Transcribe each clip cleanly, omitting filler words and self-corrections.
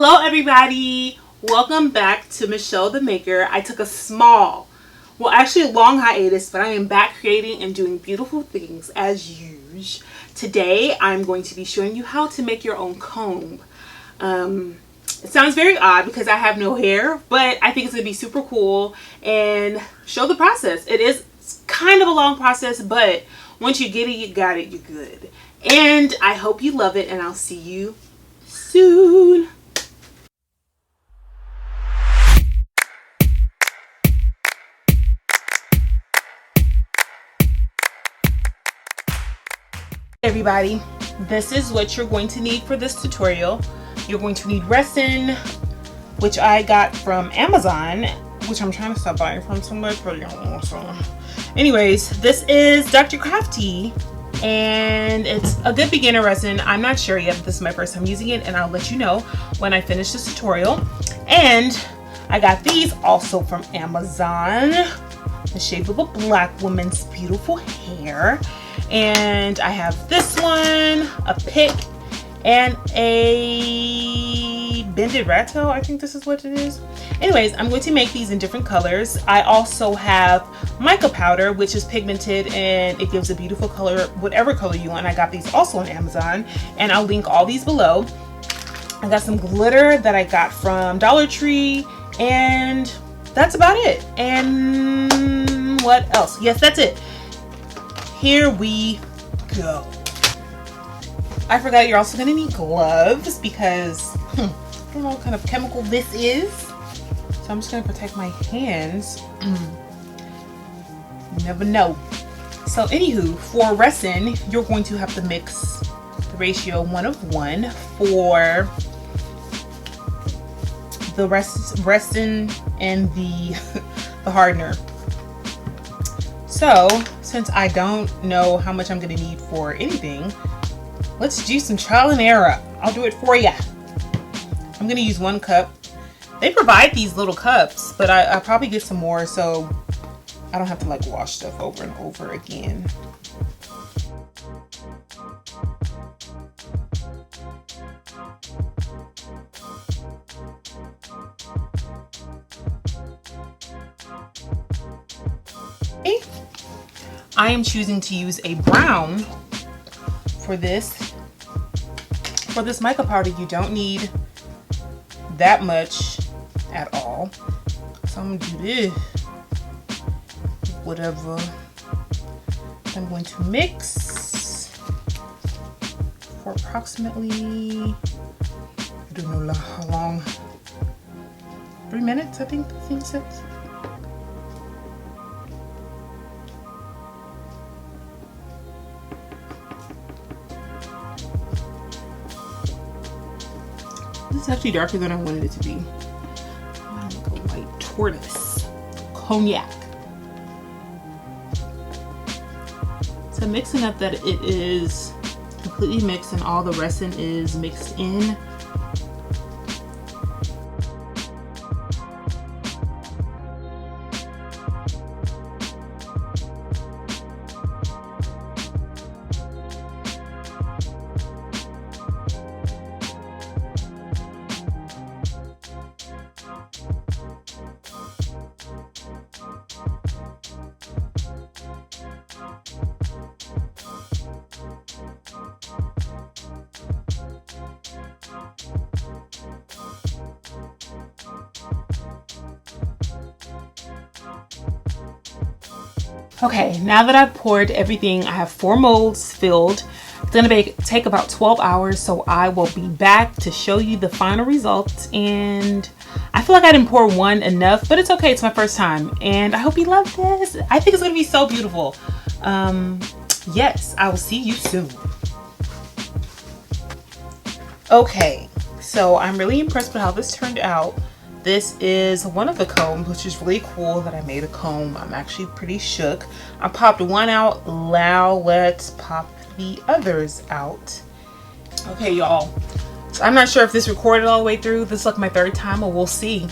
Hello everybody, welcome back to Michelle the Maker. I took a actually a long hiatus, but I am back creating and doing beautiful things as usual. Today I'm going to be showing you how to make your own comb. It sounds very odd because I have no hair, but I think it's going to be super cool and show the process. It is kind of a long process, but once you get it, you got it, you're good. And I hope you love it, and I'll see you soon. Everybody, this is what you're going to need for this tutorial. You're going to need resin, which I got from Amazon, which I'm trying to stop buying from so much, but so anyways, this is Dr. Crafty, and it's a good beginner resin. I'm not sure yet, but this is my first time using it, and I'll let you know when I finish this tutorial. And I got these also from Amazon, the shape of a black woman's beautiful hair. And I have this one, a pick, and a bended rat tail. I think this is what it is. Anyways, I'm going to make these in different colors. I also have mica powder, which is pigmented and it gives a beautiful color, whatever color you want. I got these also on Amazon, and I'll link all these below. I got some glitter that I got from Dollar Tree, and that's about it. And what else? Yes, that's it. Here we go. I forgot you're also gonna need gloves because I don't know what kind of chemical this is. So I'm just gonna protect my hands. You never know. So anywho, for resin, you're going to have to mix the ratio 1:1 for the resin and the hardener. So, since I don't know how much I'm going to need for anything, let's do some trial and error. I'll do it for you. I'm going to use 1 cup. They provide these little cups, but I'll probably get some more so I don't have to like wash stuff over and over again. I am choosing to use a brown for this. For this mica powder, you don't need that much at all. So I'm gonna do this. Whatever. I'm going to mix for approximately, I don't know how long, 3 minutes, I think the thing says. This is actually darker than I wanted it to be. I want like a white tortoise. Cognac. So mixing up that it is completely mixed and all the resin is mixed in. Okay, now that I've poured everything, I have 4 molds filled. It's gonna take about 12 hours, so I will be back to show you the final results. And I feel like I didn't pour one enough, but it's okay, it's my first time. And I hope you love this. I think it's gonna be so beautiful. Yes, I will see you soon. Okay, so I'm really impressed with how this turned out. This is one of the combs, which is really cool that I made a comb. I'm actually pretty shook. I popped one out. Now let's pop the others out. Okay, y'all. So I'm not sure if this recorded all the way through. This is like my 3rd time, but we'll see.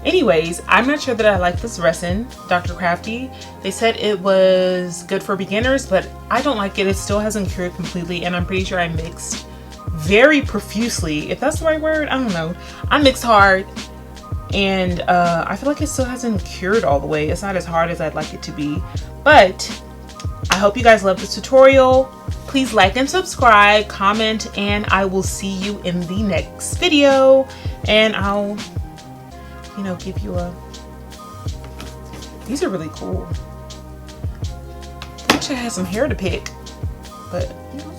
Anyways, I'm not sure that I like this resin, Dr. Crafty. They said it was good for beginners, but I don't like it. It still hasn't cured completely, and I'm pretty sure I mixed very profusely, if that's the right word. I don't know. I mixed hard, and I feel like it still hasn't cured all the way. It's not as hard as I'd like it to be, but I hope you guys love this tutorial. Please like and subscribe, comment, and I will see you in the next video. And I'll, you know, give you a, these are really cool. I wish I had some hair to pick, but you know,